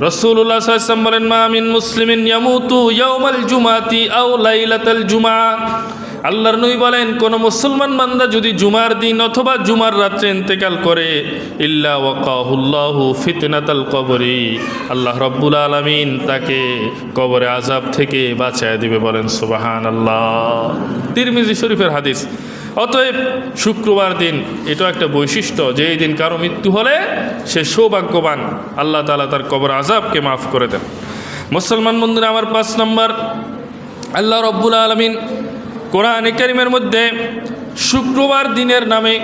রাসূলুল্লাহ সাল্লাল্লাহু আলাইহি ওয়াসাল্লাম বলেন, মা মিন মুসলিমিন ইয়ামুতু ইয়াউমাল জুমাতি আও লাইলাতাল জুমআ। আল্লাহর নবী বলেন, কোন মুসলমান বান্দা যদি জুমার দিন অথবা জুমার রাত্রে ইন্তেকাল করে, ইল্লা ওয়াকাহুল্লাহু ফিতনাতাল কবরি, আল্লাহ রাব্বুল আলামিন তাকে কবরে আযাব থেকে বাঁচায় দিবে। বলেন সুবহানাল্লাহ। তিরমিজি শরীফের হাদিস। অতএব শুক্রবার দিন এটা একটা বৈশিষ্ট্য যে এই দিন কারো মৃত্যু হলে সে সৌভাগ্যবান, আল্লাহ তাআলা তার কবর আযাবকে মাফ করে দেন। মুসলমান বন্ধুরা আমার, 5 নম্বর, আল্লাহ রাব্বুল আলামিন কোরআনে কারীমের মধ্যে শুক্রবার দিনের নামে,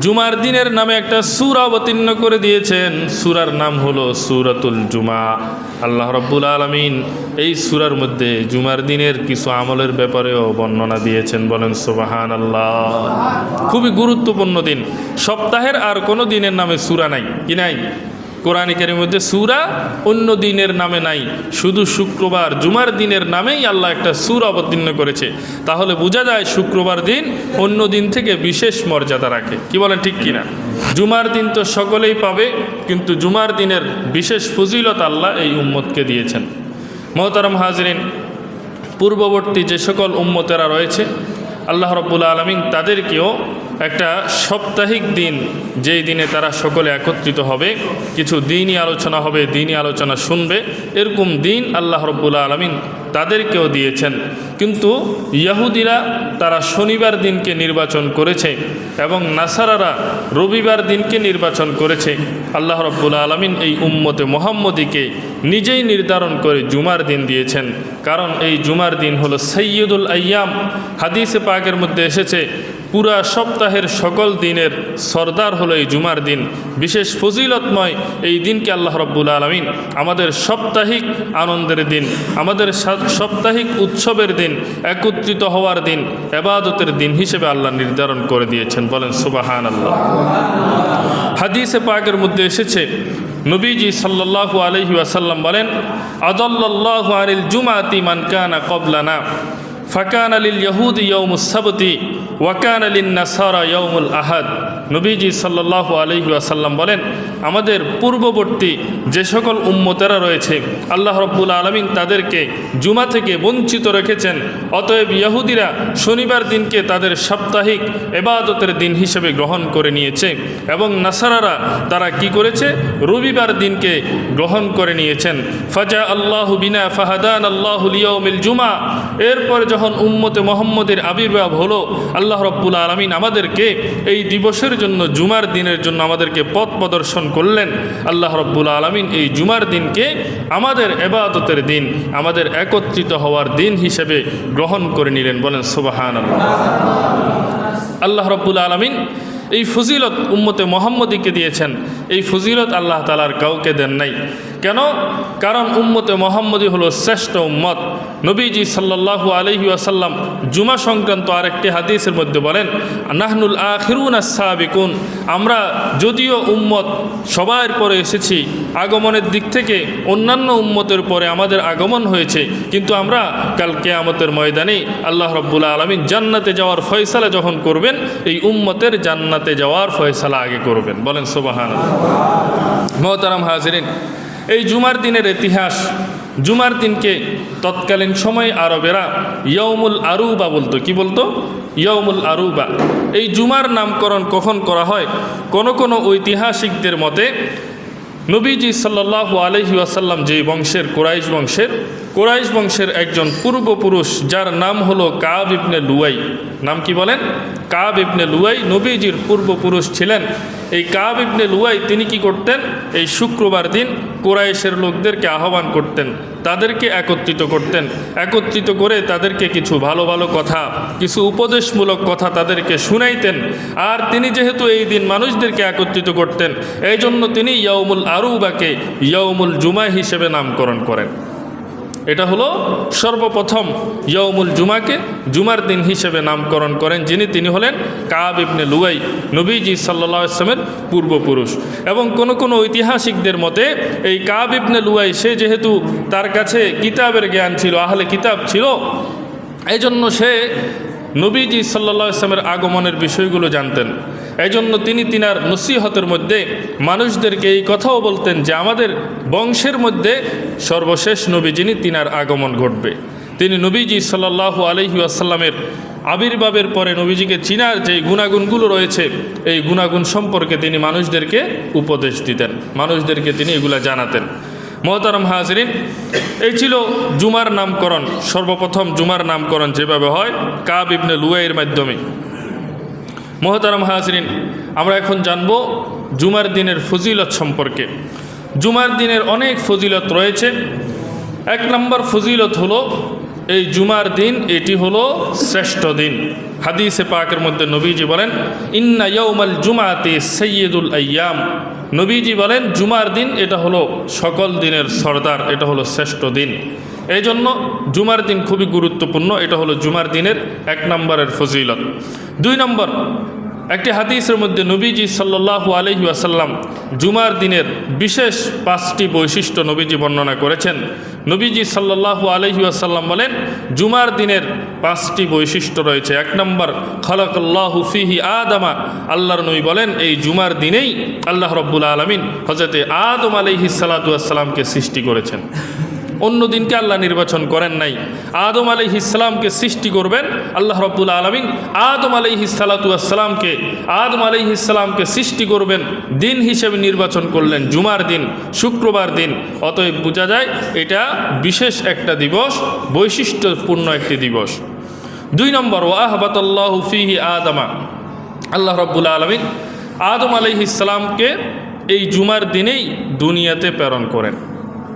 জুমার দিনের নামে একটা সূরা অবতীর্ণ করে দিয়েছেন। সূরার নাম হলো সূরাতুল জুমা। আল্লাহ রাব্বুল আলামিন এই সূরার মধ্যে জুমার দিনের কিছু আমলের ব্যাপারেও বর্ণনা দিয়েছেন। বলেন সুবহানাল্লাহ। খুবই গুরুত্বপূর্ণ দিন। সপ্তাহের আর কোনো দিনের নামে সূরা নাই, কি নাই? কোরআন কারীমের মধ্যে সূরা অন্য দিনের নামে নাই, শুধু শুক্রবার জুমার দিনের নামেই আল্লাহ একটা সূরা অবতীর্ণ করেছে। তাহলে বোঝা যায় শুক্রবার দিন অন্য দিন থেকে বিশেষ মর্যাদা রাখে। কি বলেন, ঠিক কিনা? জুমার দিন তো সকলেই পাবে, কিন্তু জুমার দিনের বিশেষ ফজিলত আল্লাহ এই উম্মতকে দিয়েছেন। মুহতারাম হাজরিন, পূর্ববর্তী যে সকল উম্মতেরা রয়েছে আল্লাহ রাব্বুল আলামিন তাদেরকেও একটা সাপ্তাহিক দিন, যেই দিনে তারা সকলে একত্রিত হবে, কিছু দিনই আলোচনা হবে, দিনই আলোচনা শুনবে, এরকম দিন আল্লাহ রাব্বুল আলামিন তাদেরকেও দিয়েছেন। কিন্তু ইহুদিরা তারা শনিবার দিনকে নির্বাচন করেছে এবং নাসারারা রবিবার দিনকে নির্বাচন করেছে। আল্লাহ রাব্বুল আলামিন এই উম্মতে মুহাম্মদীকে নিজেই নির্ধারণ করে জুমার দিন দিয়েছেন, কারণ এই জুমার দিন হলো সাইয়্যিদুল আইয়াম। হাদিসে পাকের মধ্যে এসেছে পুরা সপ্তাহের সকল দিনের সর্দার হলো এই জুমার দিন। বিশেষ ফজিলতময় এই দিনকে আল্লাহ রাব্বুল আলামিন আমাদের সাপ্তাহিক আনন্দের দিন, আমাদের সাপ্তাহিক উৎসবের দিন, একত্রিত হওয়ার দিন, ইবাদতের দিন হিসেবে আল্লাহ নির্ধারণ করে দিয়েছেন। বলেন সুবহানাল্লাহ। হাদিসে পাকের মধ্যে এসেছে নবীজি সাল্লাল্লাহু আলাইহি ওয়াসাল্লাম বলেন, আদাল্লাল্লাহু আনিল জুমাতি মান কানা ক্বাবলানা ফাকানা লিল ইয়াহুদি ইয়াউমুস সাবতি ওয়া কানা লিন নাসারা ইয়াউমুল আহাদ। নবীজি সাল্লাল্লাহু আলাইহি ওয়াসাল্লাম বলেন, আমাদের পূর্ববর্তী যে সকল উম্মতেরা রয়েছে আল্লাহ রাব্বুল আলামিন তাদেরকে জুমা থেকে বঞ্চিত রেখেছেন। অতএব ইহুদিরা শনিবার দিনকে তাদের সাপ্তাহিক ইবাদতের দিন হিসেবে গ্রহণ করে নিয়েছে এবং নাসারারা তারা কি করেছে? রবিবার দিনকে গ্রহণ করে নিয়েছেন। ফাজা আল্লাহু বিনা ফাহাদান আল্লাহু লিয়াউমিল জুমা। এরপর যখন উম্মতে মুহাম্মদের আবির্ভাব হলো, আল্লাহ রাব্বুল আলামিন আমাদেরকে এই দিবসের জন্য, জুমার দিনের জন্য আমাদেরকে পথ প্রদর্শন করলেন। আল্লাহ রাব্বুল আলামিন এই জুমার দিনকে আমাদের ইবাদতের দিন, আমাদের একত্রিত হওয়ার দিন হিসেবে গ্রহণ করে নিলেন। বলেন সুবহানাল্লাহ। আল্লাহ রাব্বুল আলামিন এই ফজিলত উম্মতে মুহাম্মদীকে দিয়েছেন। এই ফজিলত আল্লাহ তাআলার কাউকে দেন নাই। কেন? কারণ উম্মতে মুহাম্মদী হলো শ্রেষ্ঠ উম্মত। নবীজি সাল্লাল্লাহু আলাইহি ওয়াসাল্লাম জুমা সংক্রান্ত আরেকটি হাদিসের মধ্যে বলেন, নাহনুল আখিরুন আস-সাবিকুন। আমরা যদিও উম্মত সবার পরে এসেছি, আগমনের দিক থেকে অন্যান্য উম্মতের পরে আমাদের আগমন হয়েছে, কিন্তু আমরা কাল কিয়ামতের ময়দানে আল্লাহ রাব্বুল আলামিন জান্নাতে যাওয়ার ফয়সালা যখন করবেন, এই উম্মতের জান্নাতে যাওয়ার ফয়সালা আগে করবেন। বলেন সুবহানাল্লাহ। মুহতারাম হাজিরিন, এই জুমার দিনের ইতিহাস, জুমার দিনকে তৎকালীন সময়ে আরবেরা ইয়াউমুল আরুবা বলতো। কি বলতো? ইয়াউমুল আরুবা। এই জুমার নামকরণ কখন করা হয়? কোন ঐতিহাসিকদের মতে নবীজি সাল্লাল্লাহু আলাইহি ওয়াসাল্লাম যে বংশের, কুরাইশ বংশের একজন পূর্বপুরুষ যার নাম হলো কাব ইবনে লুয়াই। নাম কি বলেন? কাব ইবনে লুয়াই নবীজির পূর্বপুরুষ ছিলেন। এই কাব ইবনে লুয়াই তিনি কি করতেন? এই শুক্রবার দিন কুরাইশের লোকদেরকে আহ্বান করতেন, তাদেরকে একত্রিত করতেন। একত্রিত করে তাদেরকে কিছু ভালো ভালো কথা, কিছু উপদেশমূলক কথা তাদেরকে শুনাইতেন। আর তিনি যেহেতু এই দিন মানুষদেরকে একত্রিত করতেন, এই জন্য তিনি ইয়াউমুল আরুবাকে ইয়াউমুল জুমা হিসেবে নামকরণ করেন। এটা হলো সর্বপ্রথম ইয়াউমুল জুমাকে জুমার দিন হিসেবে নামকরণ করেন তিনি হলেন কাব ইবনে লুয়াই, নবীজি সাল্লাল্লাহু আলাইহি ওয়াসাল্লামের পূর্বপুরুষ। এবং কোন ঐতিহাসিকদের মতে এই কাব ইবনে লুয়াই, সে যেহেতু তার কাছে কিতাবের জ্ঞান ছিল, আহলে কিতাব ছিল, এই জন্য সে নবীজি সাল্লাল্লাহু আলাইহি ওয়াসাল্লামের আগমনের বিষয়গুলো জানতেন। এই জন্য তিনি তিনার নসিহতের মধ্যে মানুষদেরকে এই কথাও বলতেন যে আমাদের বংশের মধ্যে সর্বশেষ নবী যিনি তিনার আগমন ঘটবে। তিনি নবীজি সাল্লাল্লাহু আলাইহি ওয়াসাল্লামের আবির্ভাবের পরে নবীজিকে চিনার যে গুণাগুণগুলো রয়েছে এই গুণাগুণ সম্পর্কে তিনি মানুষদেরকে উপদেশ দিতেন, মানুষদেরকে তিনি এগুলা জানাতেন। মোহতারাম হাজরিন, এই ছিল জুমার নামকরণ। সর্বপ্রথম জুমার নামকরণ যেভাবে হয় কাব ইবনে লুয়াইয়ের মাধ্যমে। মোহতারাম হাজরিন, আমরা এখন জানব জুমার দিনের ফজিলত সম্পর্কে। জুমার দিনের অনেক ফজিলত রয়েছে। এক নম্বর ফজিলত হলো এই জুমার দিন এটি হলো শ্রেষ্ঠ দিন। হাদিসে পাকের মধ্যে নবীজি বলেন ইন্না ইয়াউমাল জুমাতি সাইয়্যিদুল আইয়াম। নবীজি বলেন জুমার দিন এটা হলো সকল দিনের সরদার, এটা হলো শ্রেষ্ঠ দিন। এই জন্য জুমার দিন খুবই গুরুত্বপূর্ণ। এটা হলো জুমার দিনের এক নম্বরের ফজিলত। দুই নম্বর, একটি হাদিসের মধ্যে নবীজি সাল্লাল্লাহু আলাইহি ওয়াসাল্লাম জুমার দিনের বিশেষ 5টি বৈশিষ্ট্য নবীজি বর্ণনা করেছেন। নবীজি সাল্লাল্লাহু আলাইহি ওয়াসাল্লাম বলেন জুমার দিনের 5টি বৈশিষ্ট্য রয়েছে। এক নম্বর, খালাকাল্লাহু ফিহি আদামা। আল্লাহর নবী বলেন এই জুমার দিনেই আল্লাহ রাব্বুল আলামিন হযরতে আদম আলাইহিস সালাতু ওয়াস সালামকে সৃষ্টি করেছেন। অন্য দিনকে আল্লাহ নির্বাচন করেন নাই। আদম আলাইহিস সালামকে সৃষ্টি করবেন আল্লাহ রাব্বুল আলামিন। আদম আলাইহিস সালাতু ওয়াস সালামকে সৃষ্টি করবেন দিন হিসেবে নির্বাচন করলেন জুমার দিন, শুক্রবার দিন। অতএব বোঝা যায় এটা বিশেষ একটা দিবস, বৈশিষ্ট্যপূর্ণ একটি দিবস। দুই নম্বর, ওয়া আহবাতাল্লাহু ফিহি আদামা। আল্লাহ রাব্বুল আলামিন আদম আলাইহিস সালামকে এই জুমার দিনেই দুনিয়াতে প্রেরণ করেন।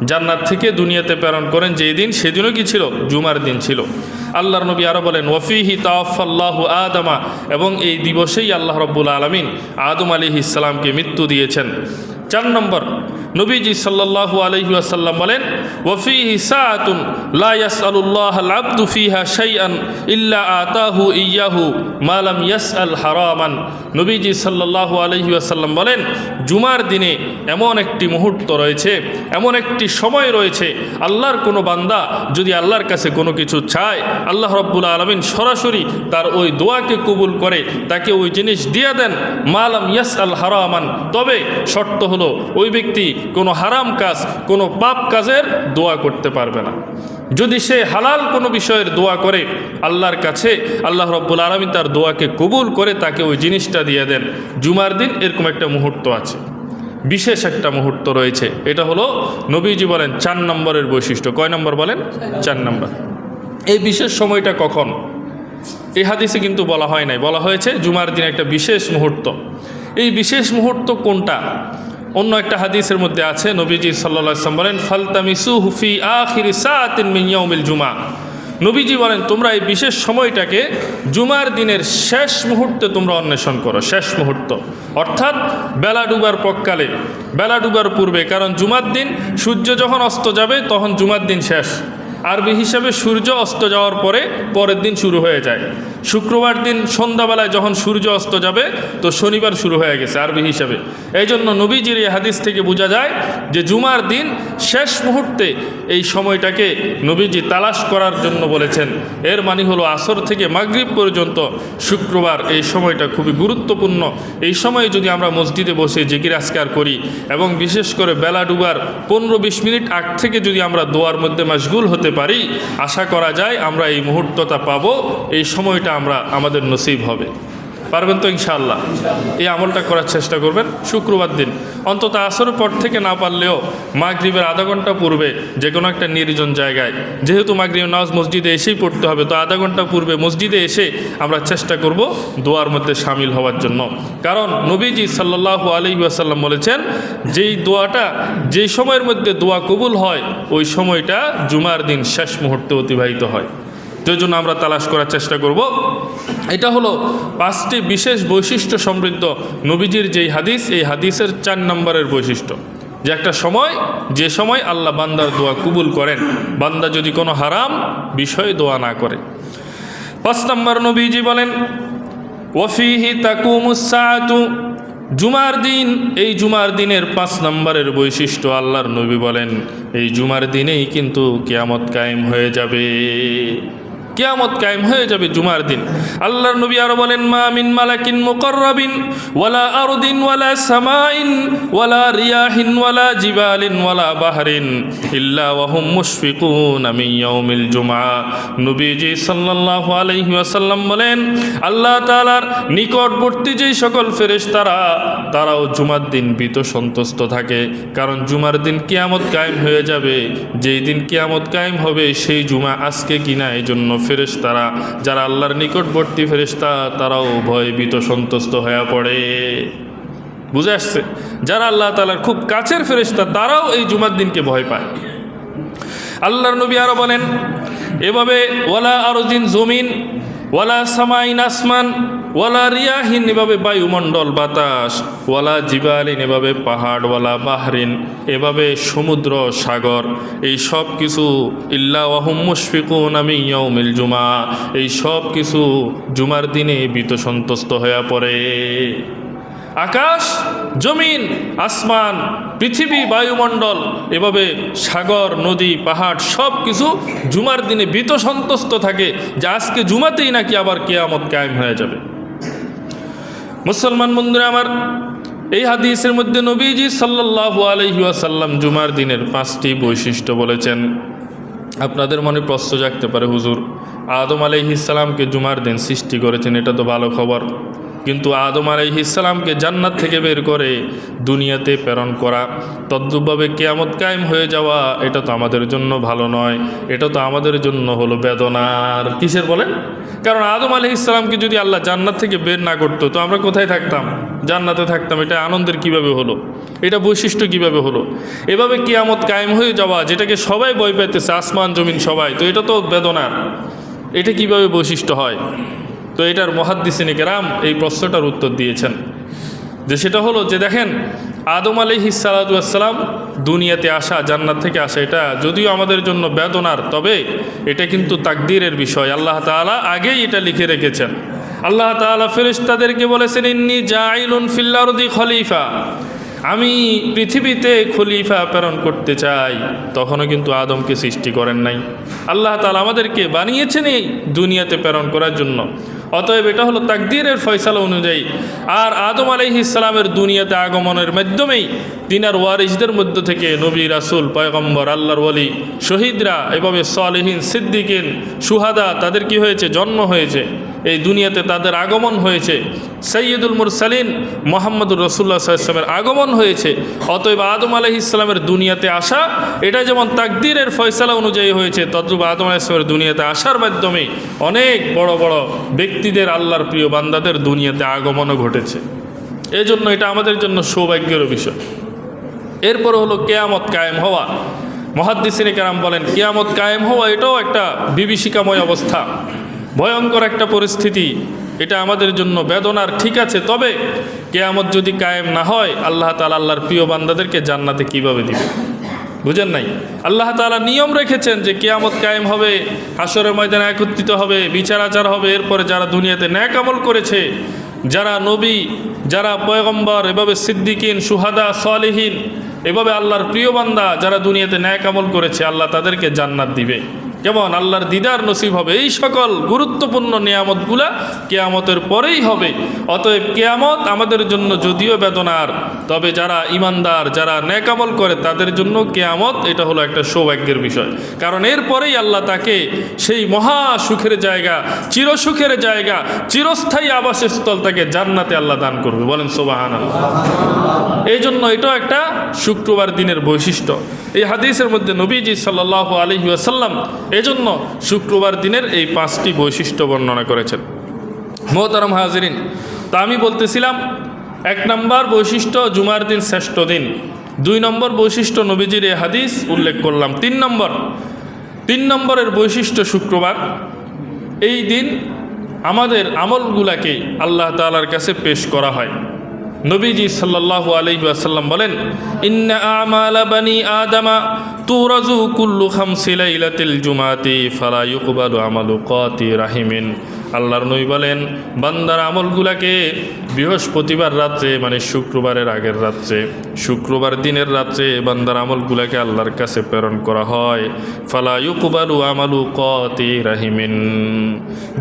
জান্নাত থেকে দুনিয়াতে প্রেরণ করেন যেই দিন, সেদিনও কি ছিল? জুমার দিন ছিল। আল্লাহর নবী আরও বলেন ওয়াফিহি তাওয়াফাল্লাহু আদামা, এবং এই দিবসেই আল্লাহ রাব্বুল আলামিন আদম আলাইহিস সালামকে মৃত্যু দিয়েছেন। 4 নম্বর, নবীজি সাল্লাল্লাহু আলাইহি ওয়াসাল্লাম বলেন ওয়াফিহি সাআতুন লা ইয়াসআলুল্লাহাল আবদু ফিহা শাইআন ইল্লা আতাহু ইয়াহু মা লাম ইয়াসআল হারামান। নবীজি সাল্লাল্লাহু আলাইহি ওয়াসাল্লাম বলেন জুমার দিনে এমন একটি মুহূর্ত রয়েছে, এমন একটি সময় রয়েছে, আল্লাহর কোনো বান্দা যদি আল্লাহর কাছে কোনো কিছু চায় আল্লাহ রাব্বুল আলামিন সরাসরি তার ওই দোয়াকে কবুল করে তাকে ওই জিনিস দিয়ে দেন। মা লাম ইয়াসআল হারামান, তবে শর্ত হলো ওই ব্যক্তি কোনো হারাম কাজ, কোনো পাপ কাজের দোয়া করতে পারবে না। যদি সে হালাল কোনো বিষয়ের দোয়া করে আল্লাহর কাছে, আল্লাহ রাব্বুল আলামিন তার দোয়াকে কবুল করে তাকে ওই জিনিসটা দিয়ে দেন। জুমার দিন এরকম একটা মুহূর্ত আছে, বিশেষ একটা মুহূর্ত রয়েছে। এটা হলো নবীজি বলেন 4 নম্বরের বৈশিষ্ট্য। কয় নম্বর বলেন? 4 নম্বর। এই বিশেষ সময়টা কখন? এই হাদিসে কিন্তু বলা হয় নাই, বলা হয়েছে জুমার দিন একটা বিশেষ মুহূর্ত। এই বিশেষ মুহূর্ত কোনটা? অন্য একটা হাদিসের মধ্যে আছে নবীজি সাল্লাল্লাহু আলাইহি ওয়াসাল্লাম বলেন ফালতামিসুহু ফি আখিরি সাআতিন মিন ইয়াউমিল জুমা। নবীজি বলেন তোমরা এই বিশেষ সময়টাকে জুমার দিনের শেষ মুহূর্তে তোমরা অন্বেষণ করো। শেষ মুহূর্ত অর্থাৎ বেলা ডুবার পরকালে, বেলা ডুবার পূর্বে। কারণ জুমার দিন সূর্য যখন অস্ত যাবে তখন জুমার দিন শেষ। আরবি হিসাবে সূর্য অস্ত যাওয়ার পরে পরের দিন শুরু হয়ে যায়। শুক্রবার দিন সন্ধ্যাবেলায় যখন সূর্য অস্ত যাবে তো শনিবার শুরু হয়ে গেছে আরবি হিসাবে। এই জন্য নবীজির এই হাদিস থেকে বোঝা যায় যে জুমার দিন শেষ মুহূর্তে এই সময়টাকে নবীজি তালাশ করার জন্য বলেছেন। এর মানে হলো আসর থেকে মাগরিব পর্যন্ত শুক্রবার এই সময়টা খুবই গুরুত্বপূর্ণ। এই সময়ে যদি আমরা মসজিদে বসে জিকির আজকার করি এবং বিশেষ করে বেলা ডুবার 15-20 মিনিট আগ থেকে যদি আমরা দোয়ার মধ্যে মাশগুল হতে পারি, আশা করা যায় আমরা এই মুহূর্তটা পাবো, এই সময়টা আমরা আমাদের নসিব হবে। পারবেন তো ইনশাআল্লাহ? এই আমলটা করার চেষ্টা করবেন শুক্রবার দিন। অন্তত আসরের পর থেকে না পারলেও মাগরিবের আধা ঘন্টা পূর্বে যে কোনো একটা নির্জন জায়গায়, যেহেতু মাগরিব নামাজ মসজিদে এসেই পড়তে হবে, তো আধা ঘন্টা পূর্বে মসজিদে এসে আমরা চেষ্টা করব দোয়ার মধ্যে সামিল হওয়ার জন্য। কারণ নবীজি সাল্লাল্লাহু আলাইহি ওয়াসাল্লাম বলেছেন যেই দোয়াটা, যেই সময়ের মধ্যে দোয়া কবুল হয় ওই সময়টা জুমার দিন শেষ মুহূর্তে অতিবাহিত হয়। তো এই জন্য আমরা তালাশ করার চেষ্টা করব। এটা হলো 5টি বিশেষ বৈশিষ্ট্য সমৃদ্ধ নবীজির যেই হাদিস, এই হাদিসের 4 নম্বরের বৈশিষ্ট্য, যে একটা সময়, যে সময় আল্লাহ বান্দার দোয়া কবুল করেন, বান্দা যদি কোনো হারাম বিষয়ে দোয়া না করে। 5 নম্বর নবীজি বলেন ওয়াফিহি তাকুমুস সাআতু। জুমার দিন, এই জুমার দিনের 5 নম্বরের বৈশিষ্ট্য আল্লাহর নবী বলেন এই জুমার দিনেই কিন্তু কিয়ামত কায়েম হয়ে যাবে। কিয়ামত কায়েম হয়ে যাবে জুমার দিন। আল্লাহর নবী আরো বলেন, মা মিন মালাকিন মুকাররাবিন ওয়ালা আরদিন ওয়ালা সামাইন ওয়ালা রিয়াহিন ওয়ালা জিবালিন ওয়ালা বাহরিন ইল্লা ওয়া হুম মুশফিকুন মিন ইয়াউমিল জুমআ। নবীজি সাল্লাল্লাহু আলাইহি ওয়াসাল্লাম বলেন, আল্লাহ তাআলার নিকটবর্তী যেই সকল ফেরেশতারা তারাও জুমার দিন ভীত সন্তুষ্ট থাকে, কারণ জুমার দিন কিয়ামত কায়েম হয়ে যাবে। যেই দিন কিয়ামত কায়েম হবে সেই জুমা আজকে কিনা, এই জন্য ফেরেশতারা যারা আল্লাহর নিকটবর্তী ফেরেশতা তারাও ভয়ে ভীত সন্তুষ্ট হয়ে পড়ে। বুঝে আসছে? যারা আল্লাহ তাআলার খুব কাছের ফেরেশতা তারাও এই জুমার দিনকে ভয় পায়। আল্লাহর নবী আরো বলেন এভাবে, ওয়ালা আরদিন জমিন ওয়ালা সামাইন আসমান ওয়ালা রিয়াহিন এভাবে বায়ুমণ্ডল বাতাস ওয়ালা জিবালিন এভাবে পাহাড় ওয়ালা বাহরিন এভাবে সমুদ্র সাগর, এই সব কিছু ইল্লা ওয়া হুম মুশফিকুন মিন ইয়াউমিল জুমআ, এই সব কিছু জুমার দিনে ভীত সন্তুষ্ট হয়ে পড়ে। আকাশ, জমিন, আসমান, পৃথিবী, বায়ুমণ্ডল এভাবে সাগর, নদী, পাহাড় সব কিছু জুমার দিনে ভীত সন্তুষ্ট থাকে যে আজকে জুমাতেই নাকি আবার কিয়ামত কায়েম হয়ে যাবে। মুসলমান বন্ধুরা আমার, এই হাদিসের মধ্যে নবীজি সাল্লাল্লাহু আলাইহি ওয়াসাল্লাম জুমার দিনের 5টি বৈশিষ্ট্য বলেছেন। আপনাদের মনে প্রশ্ন জাগতে পারে, হুজুর আদম আলাইহিস সালামকে জুমার দিন সৃষ্টি করেছেন, এটা তো ভালো খবর, কিন্তু আদম আলাইহিস সালামকে জান্নাত থেকে বের করে দুনিয়াতে প্রেরণ করা, তদ্রূপভাবে কিয়ামত কায়েম হয়ে যাওয়া, এটা তো আমাদের জন্য ভালো নয়, এটা তো আমাদের জন্য হলো বেদনার। কিসের বলেন? কারণ আদম আলাইহিস সালামকে যদি আল্লাহ জান্নাত থেকে বের না করতো তো আমরা কোথায় থাকতাম? জান্নাতে থাকতাম। এটা আনন্দের কিভাবে হলো? এটা বৈশিষ্ট্য কিভাবে হলো? এভাবে কিয়ামত কায়েম হয়ে যাওয়া, যেটাকে সবাই ভয় পেতেছে, আসমান জমিন সবাই, তো এটা তো বেদনার, এটা কিভাবে বৈশিষ্ট্য হয়? তো এটার মুহাদ্দিসিনে কেরাম এই প্রশ্নটার উত্তর দিয়েছেন যে সেটা হলো যে দেখেন, আদম আলাইহিস সালাতু ওয়াস সালাম দুনিয়াতে আসা, জান্নাত থেকে আসা, এটা যদিও আমাদের জন্য বেদনার, তবে এটা কিন্তু তাকদীরের বিষয়। আল্লাহ তাআলা আগেই এটা লিখে রেখেছেন। আল্লাহ তাআলা ফেরেশতাদেরকে বলেছেন, ইন্নী জাইলুন ফিল আরদি খলিফা, আমি পৃথিবীতে খলিফা প্রেরণ করতে চাই। তখনও কিন্তু আদমকে সৃষ্টি করেন নাই। আল্লাহ তাআলা আমাদেরকে বানিয়েছেন এই দুনিয়াতে প্রেরণ করার জন্য। অতএব এটা হলো তাকদীরের ফয়সালা অনুযায়ী। আর আদম আলাইহিস সালামের দুনিয়াতে আগমনের মাধ্যমেই তিনার ওয়ারিসদের মধ্য থেকে নবী, রাসূল, পয়গম্বর, আল্লাহর ওলি, শহীদরা, এভাবে সালেহিন, সিদ্দিকিন, শুহাদা, তাদের কি হয়েছে? জন্ম হয়েছে। এই দুনিয়াতে তাদের আগমন হয়েছে। সাইয়্যিদুল মুরসালিন মুহাম্মদুর রাসূলুল্লাহ সাল্লাল্লাহু আলাইহি ওয়াসাল্লামের আগমন হয়েছে। অতএব আদম আলাইহিস সালামের দুনিয়াতে আসা, এটা যেমন তাকদীরের ফয়সালা অনুযায়ী হয়েছে, তদ্রূপ আদম আলাইহিস সালামের দুনিয়াতে আসার মাধ্যমে অনেক বড় বড় ব্যক্তিদের, আল্লাহর প্রিয় বান্দাদের দুনিয়াতে আগমনও ঘটেছে। এই জন্য এটা আমাদের জন্য সৌভাগ্যের বিষয়। এরপর হলো কিয়ামত কায়েম হওয়া। মুহাদ্দিসিনে কেরাম বলেন, কিয়ামত কায়েম হওয়া এটাও একটা বিভীষিকাময় অবস্থা, ভয়ঙ্কর একটা পরিস্থিতি। এটা আমাদের জন্য বেদনার, ঠিক আছে, তবে কিয়ামত যদি কায়েম না হয়, আল্লাহ তাআলা আল্লাহর প্রিয় বান্দাদেরকে জান্নাতে কিভাবে দিবে? বুঝেন নাই? আল্লাহ তাআলা নিয়ম রেখেছেন যে কিয়ামত কায়েম হবে, হাশরের ময়দানে একত্রিত হবে, বিচার আচার হবে। এরপরে যারা দুনিয়াতে নেক আমল করেছে, যারা নবী, যারা পয়গম্বর, এভাবে সিদ্দিকিন, শুহাদা, সালেহিন, এভাবে আল্লাহর প্রিয় বান্দা যারা দুনিয়াতে নেক আমল করেছে, আল্লাহ তাদেরকে জান্নাত দিবে। কেমন? আল্লাহর দিদার নসিব হবে। এই সকল গুরুত্বপূর্ণ নিয়ামতগুলা কিয়ামতের পরেই হবে। অতএব কিয়ামত আমাদের জন্য যদিও বেদনার, তবে যারা ইমানদার, যারা নেক আমল করে, তাদের জন্য কিয়ামত এটা হলো একটা সৌভাগ্যের বিষয়। কারণ এরপরেই আল্লাহ তাকে সেই মহা সুখের জায়গা, চিরসুখের জায়গা, চিরস্থায়ী আবাসস্থল তাকে জান্নাতে আল্লাহ দান করবে। বলেন সুবহানাল্লাহ। এই জন্য এটাও একটা শুক্রবার দিনের বৈশিষ্ট্য। এই হাদিসের মধ্যে নবীজি সাল্লাল্লাহু আলাইহি ওয়াসাল্লাম এজন্য শুক্রবার দিনের এই 5টি বৈশিষ্ট্য বর্ণনা করেছেন। মোহতারাম হাজিরিন, তা আমি বলতেছিলাম 1 নম্বর বৈশিষ্ট্য জুমার দিন শ্রেষ্ঠ দিন। 2 নম্বর বৈশিষ্ট্য নবীজির এই হাদিস উল্লেখ করলাম। 3 নম্বরের বৈশিষ্ট্য শুক্রবার। এই দিন আমাদের আমলগুলাকে আল্লাহ তাআলার কাছে পেশ করা হয়। নবীজি সাল্লাল্লাহু আলাইহি ওয়াসাল্লাম বলেন, ইন্না আমালা বানি আদামা তুরাজু কুল্লু খামসি লাইলাতিল জুমাতি ফালা ইউকবালু আমালু কাতি রাহিমিন আল্লাহর নবী বলেন, বান্দার আমলগুলাকে বৃহস্পতিবার রাত্রে মানে শুক্রবারের আগের রাত্রে, শুক্রবার দিনের রাত্রে বান্দার আমলগুলাকে আল্লাহর কাছে প্রেরণ করা হয়। ফালা ইউকবালু আমালু কাতি রাহিমিন,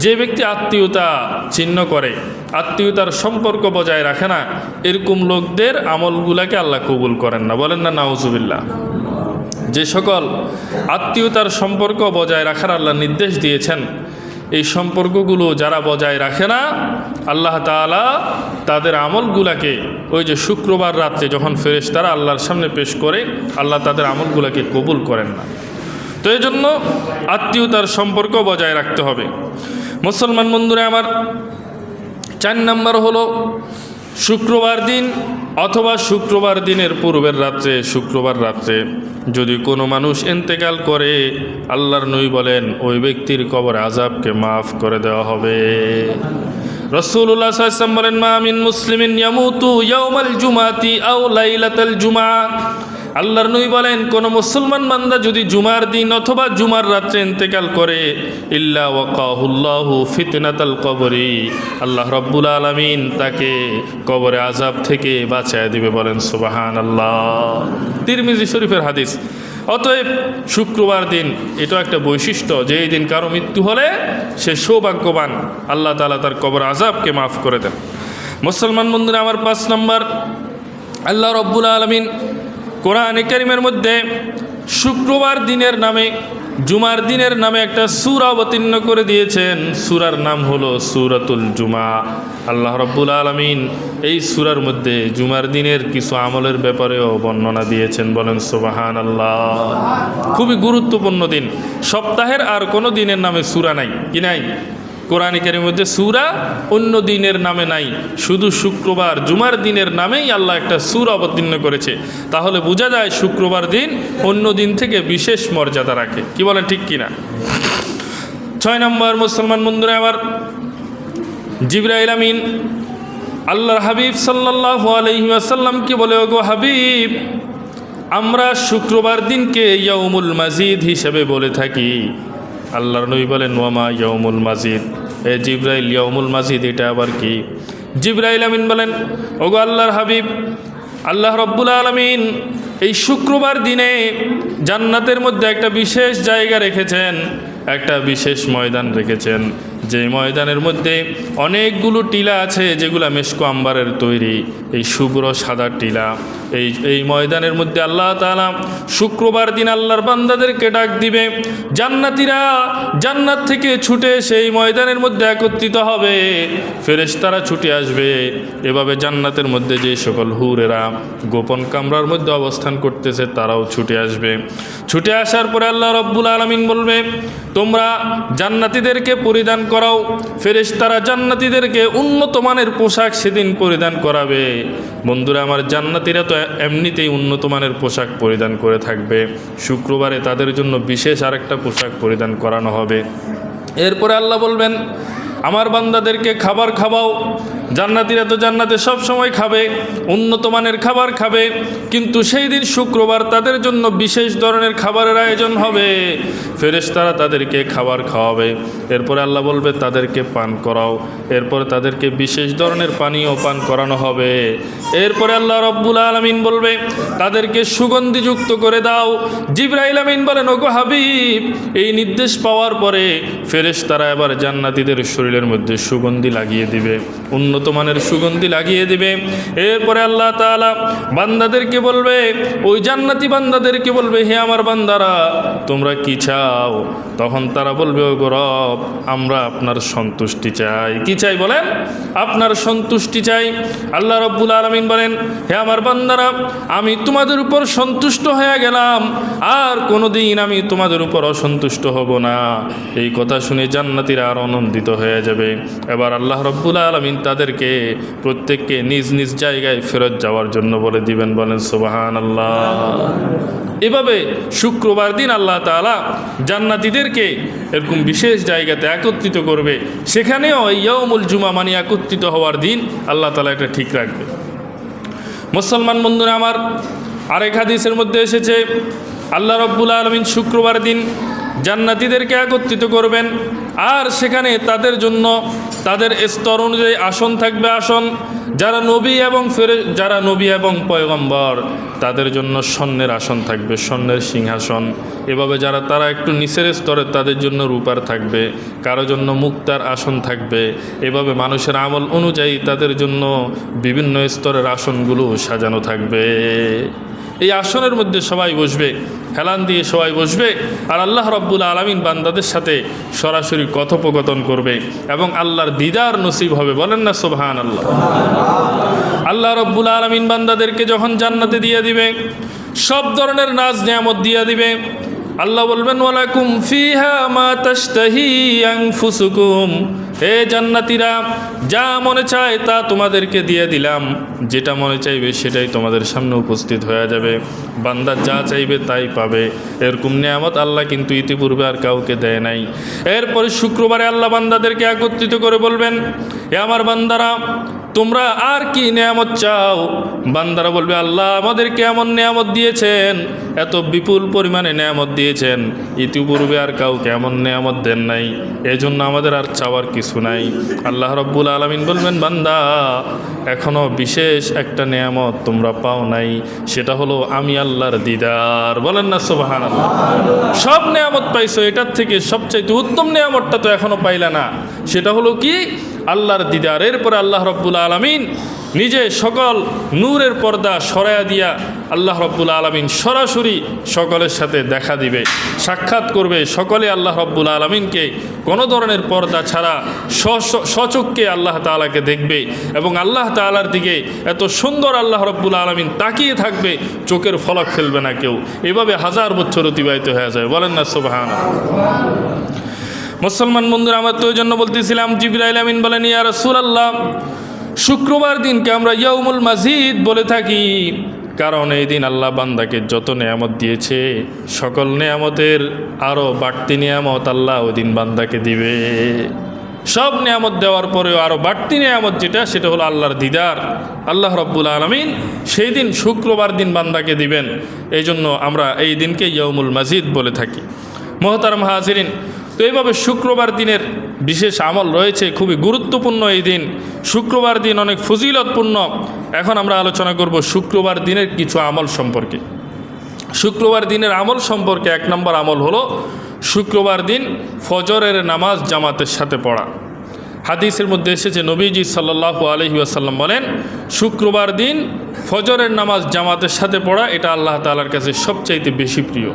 যে ব্যক্তি আত্মীয়তা ছিন্ন করে, আত্মীয়তার সম্পর্ক বজায় রাখে না, এরকম লোকদের আমলগুলাকে আল্লাহ কবুল করেন না। বলেন না নাউজুবিল্লাহ। যে সকল আত্মীয়তার সম্পর্ক বজায় রাখার আল্লাহ নির্দেশ দিয়েছেন, এই সম্পর্কগুলো যারা বজায় রাখে না, আল্লাহ তাআলা তাদের আমলগুলাকে ওই যে শুক্রবার রাত্রে যখন ফেরেশতারা আল্লাহর সামনে পেশ করে, আল্লাহ তাদের আমলগুলাকে কবুল করেন না। তো এই জন্য আত্মীয়তার সম্পর্ক বজায় রাখতে হবে। মুসলমান বন্ধুরা আমার, 4 নম্বর হলো শুক্রবার দিন অথবা শুক্রবার দিনের পূর্বের রাত্রে, শুক্রবার রাত্রে যদি কোনো মানুষ ইন্তেকাল করে, আল্লাহর নবী বলেন ওই ব্যক্তির কবর আযাবকে মাফ করে দেওয়া হবে। রাসূলুল্লাহ সাল্লাল্লাহু আলাইহি ওয়াসাল্লাম বলেন, মা মিন মুসলিমিন ইয়ামুতু ইয়াওমাল জুমাতি আও লাইলাতাল জুমআ। আল্লাহর নবী বলেন, কোন মুসলমান বান্দা যদি জুমার দিন অথবা জুমার রাত্রে ইন্তেকাল করে, ইল্লা ওয়াকাহুল্লাহু ফিতনাতাল কবরি, আল্লাহ রাব্বুল আলামিন তাকে কবরে আযাব থেকে বাঁচায় দিবে। বলেন সুবহানাল্লাহ। তিরমিজি শরীফের হাদিস। অতএব শুক্রবার দিন এটা একটা বৈশিষ্ট্য যে এই দিন কারো মৃত্যু হলে সে সৌভাগ্যবান, আল্লাহ তাআলা তার কবর আযাবকে মাফ করে দেন। মুসলমান বন্ধুরা আমার, 5 নম্বর, আল্লাহ রাব্বুল আলামিন কোরআনে কারীমের মধ্যে শুক্রবার দিনের নামে, জুমার দিনের নামে একটা সূরা অবতীর্ণ করে দিয়েছেন। সূরার নাম হলো সূরাতুল জুমা। আল্লাহ রাব্বুল আলামিন এই সূরার মধ্যে জুমার দিনের কিছু আমলের ব্যাপারেও বর্ণনা দিয়েছেন। বলেন সুবহানাল্লাহ। খুবই গুরুত্বপূর্ণ দিন। সপ্তাহের আর কোনো দিনের নামে সূরা নাই, কি নাই? কোরআন কারীমের মধ্যে সূরা অন্য দিনের নামে নাই, শুধু শুক্রবার জুমার দিনের নামেই আল্লাহ একটা সূরা অবতীর্ণ করেছে। তাহলে বোঝা যায় শুক্রবার দিন অন্য দিন থেকে বিশেষ মর্যাদা রাখে। কি বলেন, ঠিক কিনা? 6 নম্বর, মুসলমান বন্ধুরা আমার, জিবরাইল আমিন আল্লাহর হাবিব সাল্লাল্লাহু আলাইহি ওয়াসাল্লামকে বলে, ওগো হাবিব, আমরা শুক্রবার দিনকে ইয়াউমুল মাজিদ হিসেবে বলে থাকি। আল্লাহর নবী বলেন, ওয়ামা ইয়াউমুল মাজিদ। এ জিবরাইল, ইয়াউমুল মাজিদ এটা আবার কি? জিবরাইল আমিন বলেন, ওগো আল্লাহর হাবিব, আল্লাহ রাব্বুল আলামিন এই শুক্রবার দিনে জান্নাতের মধ্যে একটা বিশেষ জায়গা রেখেছেন, একটা বিশেষ ময়দান রেখেছেন, যে ময়দানের মধ্যে অনেকগুলো টিলা আছে যেগুলো মেশকো আম্বারের তৈরি, এই শুভ্র সাদা টিলা। এই ময়দানের মধ্যে আল্লাহ তাআলা শুক্রবার দিন আল্লাহর বান্দাদেরকে ডাক দিবে। জান্নাতীরা জান্নাত থেকে ছুটে সেই ময়দানের মধ্যে একত্রিত হবে, ফেরেশতারা ছুটে আসবে। এভাবে জান্নাতের মধ্যে যে সকল হুরেরা গোপন কামরার মধ্যে অবস্থান করতেছে তারাও ছুটে আসবে। ছুটে আসার পরে আল্লাহ রাব্বুল আলামিন বলবে, তোমরা জান্নাতীদেরকে পরিধান করাও। ফেরেশতারা জান্নাতীদেরকে উন্নত মানের পোশাক সেদিন পরিধান করাবে। বন্ধুরা আমার, জান্নাতীরা তো এমনিতেই উন্নত মানের পোশাক পরিধান করে থাকবে, শুক্রবারে তাদের জন্য বিশেষ আরেকটা পোশাক পরিধান করানো হবে। এরপরে আল্লাহ বলবেন, আমার বান্দাদেরকে খাবার খাওয়াও। জান্নাতীরা তো জান্নাতে সব সময় খাবে, উন্নত মানের খাবার খাবে, কিন্তু সেই দিন শুক্রবার তাদের জন্য বিশেষ ধরনের খাবারের আয়োজন হবে। ফেরেশতারা তাদেরকে খাবার খাওয়াবে। এরপরে আল্লাহ বলবে, তাদেরকে পান করাও। এরপরে তাদেরকে বিশেষ ধরনের পানীয় পান করানো হবে। এরপরে আল্লাহ রাব্বুল আলামিন বলবে, তাদেরকে সুগন্ধিযুক্ত করে দাও। জিবরাইল আমিন বলেন, ওগো হাবিব, এই নির্দেশ পাওয়ার পরে ফেরেশতারা এবার জান্নাতীদের শরীরের মধ্যে সুগন্ধি লাগিয়ে দিবে, উন্নত মানের সুগন্ধি লাগিয়ে দিবে। এরপরে আল্লাহ তাআলা বান্দাদেরকে বলবে, ওই জান্নাতি বান্দাদেরকে বলবে, হে আমার বান্দারা, তোমরা কি চাও? তখন তারা বলবে, ওগো রব, আমরা আপনার সন্তুষ্টি চাই। কি চাই বলেন? আপনার সন্তুষ্টি চাই। আল্লাহ রাব্বুল আলামিন বলেন, হে আমার বান্দারা, আমি তোমাদের উপর সন্তুষ্ট হয়ে গেলাম, আর কোনোদিন আমি তোমাদের উপর অসন্তুষ্ট হব না। এই কথা শুনে জান্নাতীরা আর আনন্দিত হয়ে যাবে। এবার আল্লাহ রাব্বুল আলামিন তাদেরকে প্রত্যেককে নিজ নিজ জায়গায় ফেরত যাওয়ার জন্য বলে দিবেন। বলেন সুবহানাল্লাহ। এভাবে শুক্রবার দিন আল্লাহ তাআলা জান্নাতীদেরকে এরকম বিশেষ জায়গাতে একত্রিত করবে। সেখানেও ইয়াউমুল জুমা মানে একত্রিত হওয়ার দিন আল্লাহ তাআলা এটা ঠিক রাখবে। মুসলমান বন্ধুরা আমার, আরেক হাদিসের মধ্যে এসেছে, আল্লাহ রাব্বুল আলামিন শুক্রবার দিন জান্নাতীদেরকে একত্রিত করবেন, আর সেখানে তাদের জন্য তাদের স্তর অনুযায়ী আসন থাকবে। আসন যারা নবী এবং পয়গম্বর তাদের জন্য স্বর্ণের আসন থাকবে, স্বর্ণের সিংহাসন। এভাবে তারা একটু নিচের স্তরে তাদের জন্য রূপার থাকবে, কারো জন্য মুক্তার আসন থাকবে। এভাবে মানুষের আমল অনুযায়ী তাদের জন্য বিভিন্ন স্তরের আসনগুলো সাজানো থাকবে। এই আসনের মধ্যে সবাই বসবে, হেলান দিয়ে সবাই বসবে, আর আল্লাহ রাব্বুল আলামিন বান্দাদের সাথে সরাসরি কথোপকথন করবে এবং আল্লাহর দিদার নসিব হবে। বলেন না সুবহানাল্লাহ। আল্লাহ রাব্বুল আলামিন বান্দাদেরকে যখন জান্নাতে দিয়ে দিবে, সব ধরনের নাজ নিয়ামত দিয়ে দিবে। আল্লাহ বলবেন ওয়ালাকুম ফিহা মা তাশতাহি আনফুসুকুম, হে জান্নাতীরা, যা মনে চায় তা তোমাদেরকে দিয়ে দিলাম। যেটা মনে চাইবে সেটাই তোমাদের সামনে উপস্থিত হয়ে যাবে। বান্দা যা চাইবে তাই পাবে। এরকম নিয়ামত আল্লাহ কিন্তু ইতিপূর্বে আর কাউকে দেয় নাই। এরপরে শুক্রবারে আল্লাহ বান্দাদেরকে একত্রিত করে বলবেন, এ আমার বান্দারা, তোমরা আর কি নিয়ামত চাও? বান্দারা বলবে, আল্লাহ আমাদেরকে এমন নিয়ামত দিয়েছেন, এত বিপুল পরিমাণে নিয়ামত দিয়েছেন, ইতিপূর্বে আর কাউকে এমন নিয়ামত দেন নাই, এজন্য আমাদের আর চাওয়ার কিছু নাই। আল্লাহ রাব্বুল আলামিন বলবেন, বান্দা এখনও বিশেষ একটা নিয়ামত তোমরা পাও নাই, সেটা হলো আমি আল্লাহর দিদার। বলেন না সুবহানাল্লাহ। সব নিয়ামত পাইছো, এটার থেকে সবচাইতে উত্তম নিয়ামতটা তো এখনও পাইলা না, সেটা হলো কি? আল্লাহর দিদার। এরপরে আল্লাহ রাব্বুল আলামিন নিজে সকল নূরের পর্দা সরাইয়া দিয়া আল্লাহ রাব্বুল আলামিন সরাসরি সকলের সাথে দেখা দিবে, সাক্ষাৎ করবে। সকলে আল্লাহ রাব্বুল আলামিনকে কোনো ধরনের পর্দা ছাড়া সচক্ষে আল্লাহ তাআলাকে দেখবে এবং আল্লাহ তাআলার দিকে এত সুন্দর আল্লাহ রাব্বুল আলামিন তাকিয়ে থাকবে, চোখের ফলক ফেলবে না কেউ। এভাবে হাজার বছর অতিবাহিত হয়ে যায়। বলেন না সুবহানাল্লাহ। মুসলমান বন্ধুরা, আমরা তো ওই জন্য বলতেছিলাম, জিবরাইল আমিন বলেন, ইয়া রাসূলুল্লাহ, শুক্রবার দিনকে আমরা ইয়াউমুল মাজিদ বলে থাকি, কারণ এই দিন আল্লাহ বান্দাকে যত নেয়ামত দিয়েছে, সকল নেয়ামতের আরও বাড়তি নেয়ামত আল্লাহ ওই দিন বান্দাকে দিবে। সব নেয়ামত দেওয়ার পরেও আরও বাড়তি নেয়ামত যেটা, সেটা হলো আল্লাহর দিদার। আল্লাহ রাব্বুল আলামিন সেই দিন শুক্রবার দিন বান্দাকে দিবেন। এই জন্য আমরা এই দিনকে ইয়াউমুল মাজিদ বলে থাকি। মুহতারাম হাজিরিন, তো এইভাবে শুক্রবার দিনের বিশেষ আমল রয়েছে, খুবই গুরুত্বপূর্ণ এই দিন। শুক্রবার দিন অনেক ফজিলতপূর্ণ। এখন আমরা আলোচনা করব শুক্রবার দিনের কিছু আমল সম্পর্কে। শুক্রবার দিনের আমল সম্পর্কে 1 নম্বর আমল হলো শুক্রবার দিন ফজরের নামাজ জামাতের সাথে পড়া। হাদিসের মধ্যে এসেছে, নবীজি সাল্লাল্লাহু আলাইহি ওয়াসাল্লাম বলেন, শুক্রবার দিন ফজরের নামাজ জামাতের সাথে পড়া এটা আল্লাহ তাআলার কাছে সবচাইতে বেশি প্রিয়।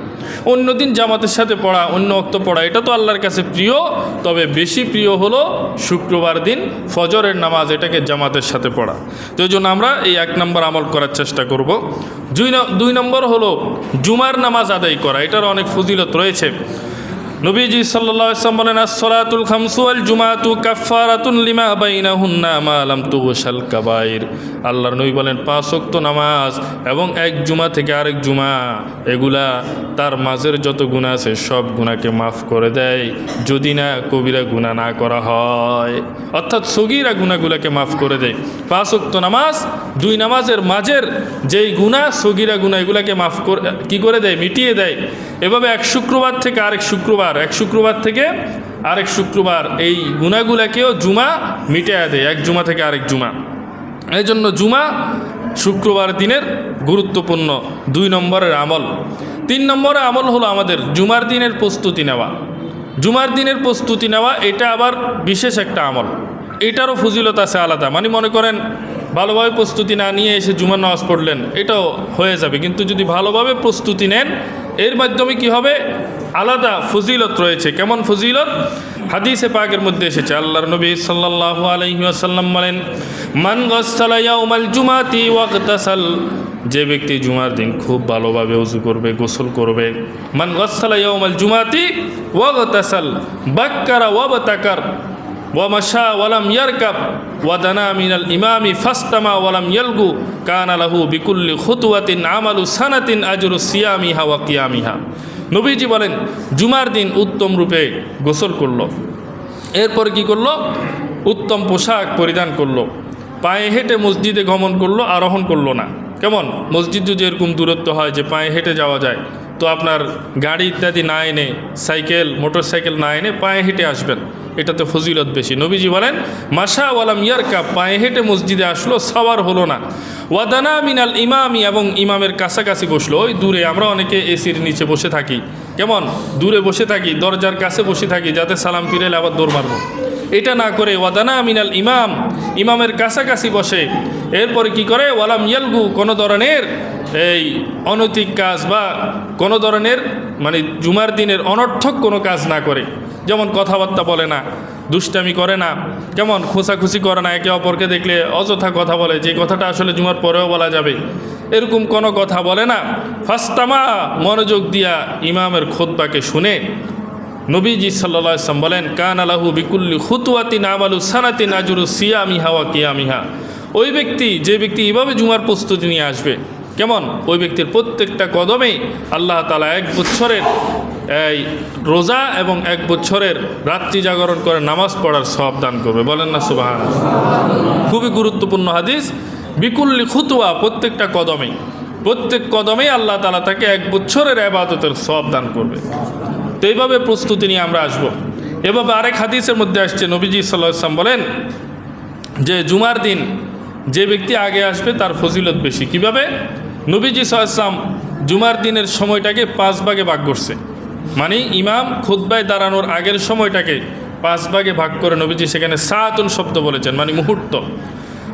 অন্য দিন জামাতের সাথে পড়া, অন্য ওয়াক্ত পড়া, এটা তো আল্লাহর কাছে প্রিয়, তবে বেশি প্রিয় হলো শুক্রবার দিন ফজরের নামাজ, এটাকে জামাতের সাথে পড়া। তো এই জন্য আমরা এই 1 নম্বর আমল করার চেষ্টা করব। 2 নম্বর হলো জুমার নামাজ আদায় করা, এটার অনেক ফজিলত রয়েছে। নবীজি সাল্লাল্লাহু আলাইহি ওয়াসাল্লাম বলেন, আস-সালাতুল খামসু ওয়াল জুমাআতু কাফফারাতুন লিমা বাইনাহুন্না মা লাম তুগশাল কাবাইর। আল্লাহর নবী বলেন, 5 ওয়াক্ত নামাজ এবং এক জুমা থেকে আরেক জুমা, এগুলা তার মাঝের যত গুনাহ আছে সব গুনাহকে মাফ করে দেয়, যদি না কবিরা গুনাহ না করা হয়। অর্থাৎ সগীরা গুনাহগুলোকে মাফ করে দেয়। 5 ওয়াক্ত নামাজ, 2 নামাজের মাঝের যেই গুনাহ, সগীরা গুনাহ, এগুলাকে মাফ করে দেয়, মিটিয়ে দেয়। এভাবে এক শুক্রবার থেকে আরেক শুক্রবার, এক শুক্রবার থেকে আরেক শুক্রবার এই গুনাহগুলাকেও জুমা মিটিয়ে দেয়, এক জুমা থেকে আরেক জুমা। এই জন্য জুমা শুক্রবার দিনের গুরুত্বপূর্ণ 2 নম্বরের আমল। 3 নম্বরের আমল হলো আমাদের জুমার দিনের প্রস্তুতি নেওয়া। জুমার দিনের প্রস্তুতি নেওয়া এটা আবার বিশেষ একটা আমল, এটারও ফজিলত আছে আলাদা। মানে মনে করেন ভালোভাবে প্রস্তুতি না নিয়ে এসে জুমার নামাজ পড়লেন, এটাও হয়ে যাবে, কিন্তু যদি ভালোভাবে প্রস্তুতি নেন, এর মাধ্যমে কি হবে? আলাদা ফজিলত রয়েছে। কেমন ফজিলত? হাদিসে পাকের মধ্যে এসেছে, আল্লাহর নবী সাল্লাল্লাহু আলাইহি ওয়াসাল্লাম বলেন, মান গাসসালা ইয়াউমাল জুমাতি ওয়াগতাসাল, যে ব্যক্তি জুমার দিন খুব ভালোভাবে ওযু করবে, গোসল করবে, মান গাসসালা ইয়াউমাল জুমাতি ওয়াগতাসাল বাক্কারা ওয়াবতাকার ওয়ামাশা ওয়ালাম ইয়ারকাব ওয়াদানা মিনাল ইমামি ফাস্তামা ওয়ালাম ইয়ালগু কানা লাহু বিকুল্লি খুতওয়াতিন আমালু সানাতিন আজরু সিয়ামিহা ওয়া কিয়ামিহা। নবীজি বলেন, জুমার দিন উত্তম রূপে গোসল করলো, এরপর কি করলো? উত্তম পোশাক পরিধান করলো, পায়ে হেঁটে মসজিদে গমন করলো, আরোহণ করলো না। কেমন? মসজিদ যদি এরকম দূরত্ব হয় যে পায়ে হেঁটে যাওয়া যায়, তো আপনার গাড়ি ইত্যাদি না এনে সাইকেল মোটর সাইকেল না এনে পায়ে হেঁটে আসবেন, এটাতে ফজিলত বেশি। নবীজি বলেন মাশা ওয়ালাম ইয়ারকা, পায়ে হেঁটে মসজিদে আসলো, সাওয়ার হলো না। ওয়াদানা মিনাল ইমামি, এবং ইমামের কাছাকাছি বসলো। ওই দূরে, আমরা অনেকে এসির নিচে বসে থাকি, কেমন দূরে বসে থাকি, দরজার কাছে বসে থাকি যাতে সালাম ফিরেলে আবার দৌড় মারব। এটা না করে ওয়াদানা মিনাল ইমাম, ইমামের কাছাকাছি বসে। এরপরে কি করে, ওয়ালাম ইয়ালগু, কোনো ধরনের এই অনৈতিক কাজ বা কোনো ধরনের মানে জুমার দিনের অনর্থক কোনো কাজ না করে, যেমন কথাবার্তা বলে না, দুষ্টামি করে না, কেমন খোঁচাখুচি করে না, একে অপরকে দেখলে অযথা কথা বলে, যে কথাটা আসলে জুমার পরেও বলা যাবে, এরকম কোনো কথা বলে না। ফাস্তামা, মনোযোগ দিয়া ইমামের খুতবাকে শুনে। নবীজি সাল্লাল্লাহু আলাইহি ওয়াসাল্লাম বলেন কান আলাহু বিকুল্লি খুতওয়াতিন আমালু সানাতিন আজরু সিয়ামিহা ওয়া কিয়ামিহা। ওই ব্যক্তি, যে ব্যক্তি এইভাবে জুমার প্রস্তুতি নিয়ে আসবে, কেমন ওই ব্যক্তির প্রত্যেকটা কদমে আল্লাহ তাআলা 1 বছরের এই রোজা এবং 1 বছরের রাত্রি জাগরণ করে নামাজ পড়ার সওয়াব দান করবে। বলেন না সুবহানাল্লাহ। খুবই গুরুত্বপূর্ণ হাদিস। বিকুল্লি খুতওয়া, প্রত্যেকটা কদমে, প্রত্যেক কদমে আল্লাহ তাআলা তাকে 1 বছরের ইবাদতের সওয়াব দান করবে। তো এইভাবে প্রস্তুতি নিয়ে আমরা আসব। এভাবে আরেক হাদিসের মধ্যে আসছে, নবীজি সাল্লাল্লাহু আলাইহি ওয়াসাল্লাম বলেন যে জুমার দিন যে ব্যক্তি আগে আসবে তার ফজিলত বেশি। কিভাবে? নবীজি সাল্লাল্লাহু আলাইহি ওয়াসাল্লাম জুমার দিনের সময়টাকে 5 ভাগে ভাগ করছে। মানে ইমাম খুতবায় দাঁড়ানোর আগের সময়টাকে 5 ভাগে ভাগ করে নবীজি সেখানে সাআতুন শব্দ বলেছেন, মানে মুহূর্ত।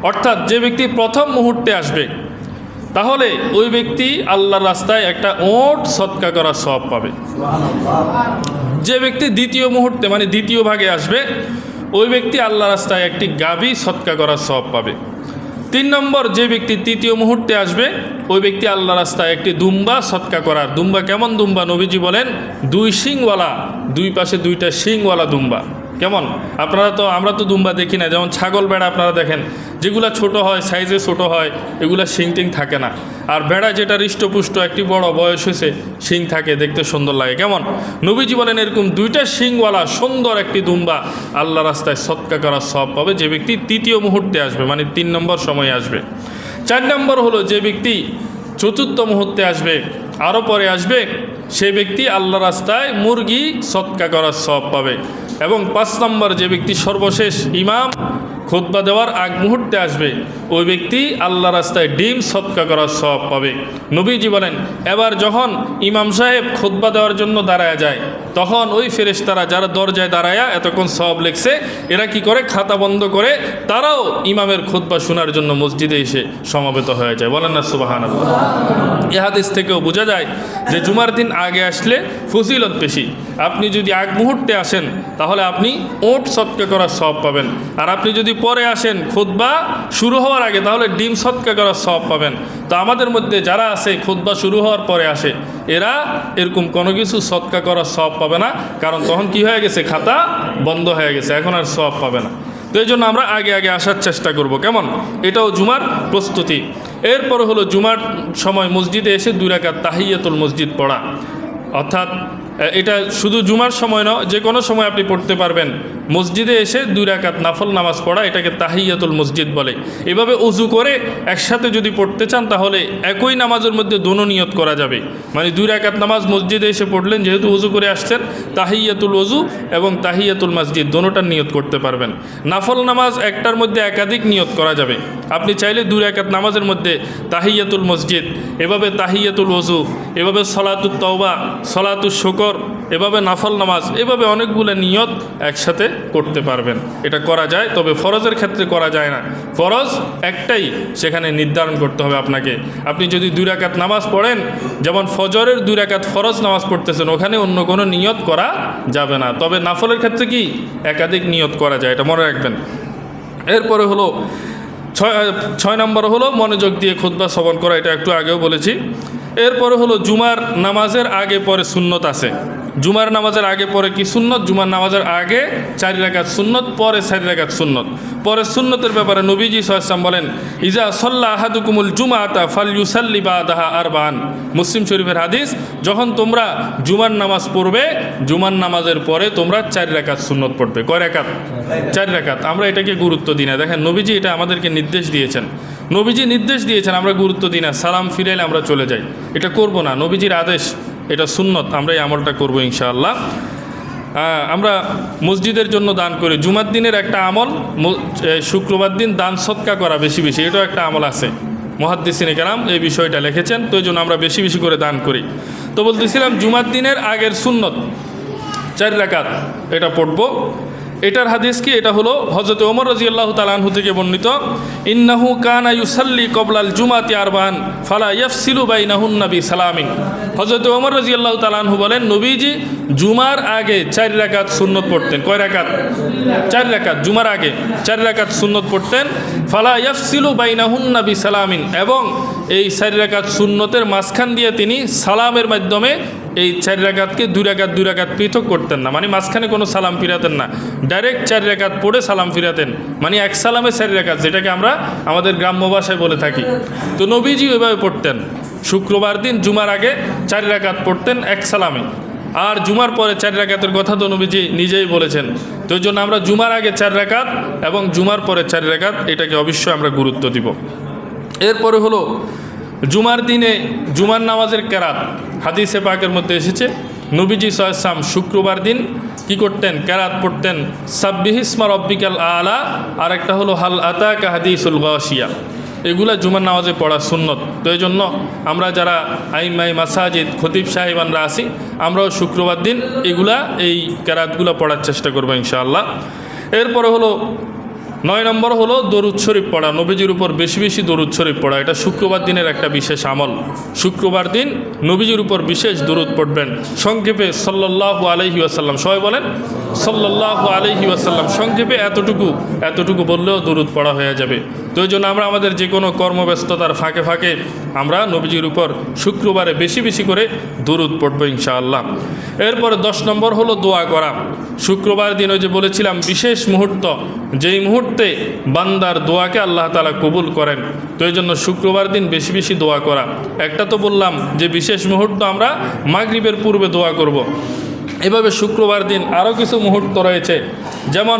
অর্থাৎ যে ব্যক্তি প্রথম মুহূর্তে আসবে, তাহলে ওই ব্যক্তি আল্লাহর রাস্তায় একটা ওট সদকা করার সওয়াব পাবে। যে ব্যক্তি দ্বিতীয় মুহূর্তে মানে দ্বিতীয় ভাগে আসবে, ওই ব্যক্তি আল্লাহর রাস্তায় একটি গাভী সদকা করার সওয়াব পাবে। 3 নম্বর, যে ব্যক্তি তৃতীয় মুহূর্তে আসবে, ওই ব্যক্তি আল্লাহর রাস্তায় একটি দুম্বা সদকা করার। দুম্বা কেমন দুম্বা? নবীজি বলেন 2 শিংওয়ালা, 2 পাশে 2টা শিংওয়ালা দুম্বা। কেমন? আমরা তো দুম্বা দেখি না, যেমন ছাগল ভেড়া আপনারা দেখেন, যেগুলো ছোট হয়, সাইজে ছোট হয়, এগুলা শিং টিং থাকে না। আর ভেড়া যেটা হৃষ্টপুষ্ট, একটি বড় বয়স হয়েছে, শিং থাকে, দেখতে সুন্দর লাগে। কেমন? নবীজি বলেন এরকম 2টা শিংওয়ালা সুন্দর একটি দুম্বা আল্লাহ রাস্তায় সদকা করার সওয়াব পাবে যে ব্যক্তি তৃতীয় মুহূর্তে আসবে, মানে 3 নম্বর সময়ে আসবে। 4 নম্বর হলো যে ব্যক্তি চতুর্থ মুহূর্তে আসবে, আরও পরে আসবে, সে ব্যক্তি আল্লাহ রাস্তায় মুরগি সদকা করার সওয়াব পাবে। এবং 5 নম্বর, যে ব্যক্তি সর্বশেষ ইমাম খুতবা দেওয়ার আগ মুহূর্তে আসবে, ওই ব্যক্তি আল্লাহ রাস্তায় ডিম সদকা করার সওয়াব পাবে। নবীজি বলেন এবার যখন ইমাম সাহেব খুতবা দেওয়ার জন্য দাঁড়ায় যায়, তখন ওই ফেরেশতারা যারা দরজায় দাঁড়ায়া এতক্ষণ সওয়াব লিখছে, এরা কি করে? খাতা বন্ধ করে তারাও ইমামের খুতবা শোনার জন্য মসজিদে এসে সমবেত হয়ে যায়। বলেন না সুবহানাল্লাহ। এ হাদিস থেকেও বোঝা যায় যে জুমার দিন আগে আসলে ফজিলত বেশি। আপনি যদি আগ মুহূর্তে আসেন, তাহলে আপনি ওট সদকা করার সওয়াব পাবেন। আর আপনি যদি পরে আসেন খুতবা শুরু হওয়ার আগে, তাহলে ডিম সদকা করার সওয়াব পাবেন। তো আমাদের মধ্যে যারা আছে খুতবা শুরু হওয়ার পরে আসে, এরা এরকম কোনো কিছু সদকা করার সওয়াব পাবে না, কারণ তখন কি হয়ে গেছে? খাতা বন্ধ হয়ে গেছে, এখন আর সওয়াব পাবে না। তো এই জন্য আমরা আগে আগে আসার চেষ্টা করব। কেমন? এটাও জুমার প্রস্তুতি। এরপরে হলো জুমার সময় মসজিদে এসে 2 রাকাত তাহিয়াতুল মসজিদ পড়া। অর্থাৎ এটা শুধু জুমার সময় নয়, যে কোনো সময় আপনি পড়তে পারবেন। মসজিদে এসে 2 রাকাত নফল নামাজ পড়া, এটাকে তাহিয়াতুল মসজিদ বলে। এভাবে উজু করে একসাথে যদি পড়তে চান, তাহলে একই নামাজের মধ্যে দোনো নিয়ত করা যাবে। মানে 2 রাকাত নামাজ মসজিদে এসে পড়লেন, যেহেতু উজু করে আসছেন, তাহিয়াতুল ওযু এবং তাহিয়াতুল মসজিদ দোনোটার নিয়ত করতে পারবেন। নফল নামাজ একটার মধ্যে একাধিক নিয়ত করা যাবে। আপনি চাইলে 2 রাকাত নামাজের মধ্যে তাহিয়াতুল মসজিদ, এভাবে তাহিয়াতুল ওযু, এভাবে সলাতুত তওবা, সলাতুশ শুকর, এভাবে নফল নামাজ, এভাবে অনেকগুলো নিয়ত একসাথে করতে পারবেন। এটা করা যায়, তবে ফরজের ক্ষেত্রে করা যায় না। ফরজ একটাই, সেখানে নির্ধারণ করতে হবে আপনাকে। আপনি যদি 2 রাকাত নামাজ পড়েন, যেমন ফজরের 2 রাকাত ফরজ নামাজ পড়তেছেন, ওখানে অন্য কোনো নিয়ত করা যাবে না। তবে নফলের ক্ষেত্রে কি একাধিক নিয়ত করা যায়, এটা মনে রাখবেন। এরপরে হলো 6 নম্বর হলো মনোযোগ দিয়ে খুতবা শ্রবণ করা, এটা একটু আগেও বলেছি। এরপরে হলো জুমার নামাজের আগে পরে সুন্নত আছে। জুমার নামাজের আগে পরে কি সুন্নত? জুমার নামাজের আগে 4 রাকাত সুন্নত, পরে 4 রাকাত সুন্নত। পরে সুন্নতের ব্যাপারে নবীজি সাল্লাল্লাহু আলাইহি ওয়াসাল্লাম বলেন ইজা সাল্লা আহাদুকুমুল জুমাআতা ফালইউসাল্লি বাদাহা আরবান। মুসলিম শরীফের হাদিস, যখন তোমরা জুমার নামাজ পড়বে, জুমার নামাজের পরে তোমরা 4 রাকাত সুন্নত পড়বে। কয় রাকাত? 4 রাকাত। আমরা এটাকে গুরুত্ব দিই না। দেখেন নবীজি এটা আমাদেরকে নির্দেশ দিয়েছেন, নবীজি নির্দেশ দিয়েছেন, আমরা গুরুত্ব দিই না। সালাম ফিরাইলে আমরা চলে যাই, এটা করব না। নবীজির আদেশ, এটা সুন্নত, আমরা এই আমলটা করবো ইনশাআল্লাহ। আমরা মসজিদের জন্য দান করি। জুমার দিনের একটা আমল শুক্রবার দিন দান সৎকা করা বেশি বেশি, এটাও একটা আমল আছে। মুহাদ্দিসিনে কেরাম এই বিষয়টা লিখেছেন, তো এই জন্য আমরা বেশি বেশি করে দান করি। তো বলতেছিলাম জুমার দিনের আগের সুন্নত 4 রাকাত এটা পড়বো। এটার হাদিস কি? এটা হলো হযরত ওমর রাদিয়াল্লাহু তাআলা আনহু থেকে বর্ণিত, ইন্নাহু কানা ইউসাল্লি ক্বাবলাল জুমাতি আরবান ফালা ইয়াফসিলু বাইনাহুন্না বিসালামিন। হযরত ওমর রাদিয়াল্লাহু তাআলা আনহু বলেন, নবীজি জুমার আগে 4 রাকাত সুন্নত পড়তেন। কয় রাকাত? 4 রাকাত। জুমার আগে 4 রাকাত সুন্নত পড়তেন। ফালা ইয়াফসিলু বাইনাহুন্না বিসালামিন, এবং এই 4 রাকাত সুন্নতের মাঝখান দিয়ে তিনি সালামের মাধ্যমে এই 4 রাকাতকে 2 রাকাত পৃথক করতেন না, মানে মাঝখানে কোনো সালাম ফিরাতেন না, ডাইরেক্ট 4 রাকাত পড়ে সালাম ফিরাতেন, মানে এক সালামে 4 রাকাত, যেটাকে আমরা আমাদের গ্রাম্য ভাষায় বলে থাকি। তো নবীজি ওইভাবে পড়তেন। শুক্রবার দিন জুমার আগে 4 রাকাত পড়তেন এক সালামে, আর জুমার পরে 4 রাকাতের কথা তো নবীজি নিজেই বলেছেন। তো এই জন্য আমরা জুমার আগে 4 রাকাত এবং জুমার পরে 4 রাকাত, এটাকে অবশ্যই আমরা গুরুত্ব দিব। এরপরে হলো জুমার দিনে জুমার নামাজের কেরাত। হাদিসে পাকের মধ্যে এসেছে নবীজি সাল্লাল্লাহু আলাইহি ওয়াসাল্লাম শুক্রবার দিন কি করতেন? কেরাত পড়তেন, সাব্বিহিসমা রব্বিকাল আলা, আর একটা হলো হাল আতাকা হাদিসুল গাশিয়া। এগুলা জুমার নামাজে পড়া সুন্নত। তো এই জন্য আমরা যারা আইমাই মাসাজিদ খতিব সাহেবানরা আছি, আমরাও শুক্রবার দিন এগুলা এই কেরাতগুলো পড়ার চেষ্টা করবো ইনশাআল্লাহ। এরপরে হলো 9 নম্বর হলো দরুদ শরীফ পড়া, নবীজির উপর বেশি বেশি দরুদ শরীফ পড়া। এটা শুক্রবার দিনের একটা বিশেষ আমল। শুক্রবার দিন নবীজির উপর বিশেষ দরুদ পড়বেন। সংক্ষেপে সাল্লাল্লাহু আলাইহি ওয়াসাল্লাম, সবাই বলেন সাল্লাল্লাহু আলাইহি ওয়াসাল্লাম। সংক্ষেপে এতটুকু বললেও দরুদ পড়া হয়ে যাবে। তো এই জন্য আমরা আমাদের যে কোনো কর্মব্যস্ততার ফাঁকে ফাঁকে আমরা নবীজির উপর শুক্রবারে বেশি বেশি করে দরুদ পড়বো ইনশাআল্লাহ। এরপরে 10 নম্বর হলো দোয়া করা। শুক্রবার দিন ওই যে বলেছিলাম বিশেষ মুহূর্ত, যেই মুহূর্তে বান্দার দোয়াকে আল্লাহ তাআলা কবুল করেন। তো এই জন্য শুক্রবার দিন বেশি বেশি দোয়া করা। একটা তো বললাম যে বিশেষ মুহূর্ত আমরা মাগরিবের পূর্বে দোয়া করব। এভাবে শুক্রবার দিন আরও কিছু মুহূর্ত রয়েছে, যেমন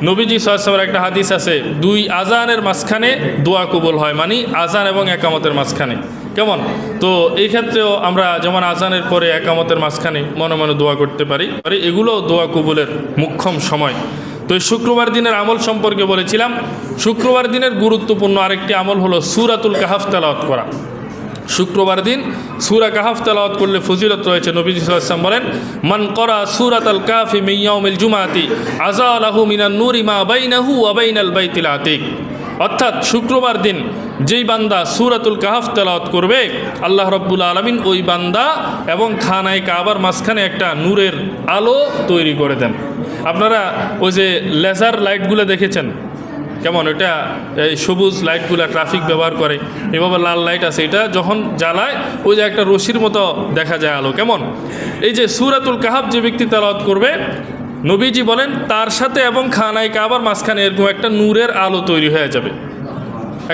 নবীজি সাল্লাল্লাহু আলাইহি ওয়াসাল্লামের একটা হাদিস আছে, 2 আজানের মাঝখানে দোয়া কবুল হয়, মানে আজান এবং একামতের মাঝখানে। কেমন? তো এই ক্ষেত্রেও আমরা যেমন আজানের পরে একামতের মাঝখানে মনে মনে দোয়া করতে পারি, এগুলো দোয়া কবুলের মুখ্যম সময়। তো এই শুক্রবার দিনের আমল সম্পর্কে বলেছিলাম। শুক্রবার দিনের গুরুত্বপূর্ণ আরেকটি আমল হলো সূরাতুল কাহফ তেলাওয়াত করা। শুক্রবার দিন সূরা কাহফ তেলাওয়াত করলে ফজিলত রয়েছে। নবীজি সাল্লাল্লাহু আলাইহি ওয়াসাল্লাম বলেন, মান করা সূরাতাল কাহফি মিন ইয়াউমিল জুমাতি আযালাহু মিনান নূরি মা বাইনাহু ওয়া বাইনাল বাইতিল আতিক। অর্থাৎ শুক্রবার দিন যেই বান্দা সূরাতুল কাহফ তেলাওয়াত করবে, আল্লাহ রাব্বুল আলামিন ওই বান্দা এবং খানায়ে কাবার মাঝখানে একটা নূরের আলো তৈরি করে দেন। আপনারা ওই যে লেজার লাইটগুলো দেখেছেন কেমন? এটা এই সবুজ লাইটগুলো ট্রাফিক ব্যবহার করে, এভাবে লাল লাইট আছে, এটা যখন জ্বালায় ওই যে একটা রশির মতো দেখা যায় আলো। কেমন? এই যে সূরাতুল কাহফ যে ব্যক্তি তেলাওয়াত করবে, নবীজি বলেন তার সাথে এবং খানায়ে কাবার মাঝখানে এরকম একটা নূরের আলো তৈরি হয়ে যাবে,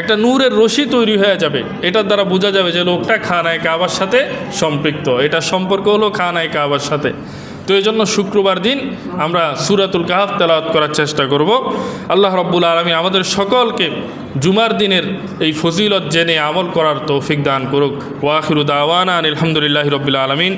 একটা নূরের রশি তৈরি হয়ে যাবে। এটার দ্বারা বোঝা যাবে যে লোকটা খানায়ে কাবার সাথে সম্পৃক্ত, এটা সম্পর্ক হলো খানায়ে কাবার সাথে। তো এই জন্য শুক্রবার দিন আমরা সূরাতুল কাহফ তেলাওয়াত করার চেষ্টা করব। আল্লাহ রাব্বুল আলামিন আমাদের সকলকে জুমার দিনের এই ফজিলত জেনে আমল করার তৌফিক দান করুক। ওয়া আখিরু দাওয়ানা আলহামদুলিল্লাহি রাব্বিল আলামিন।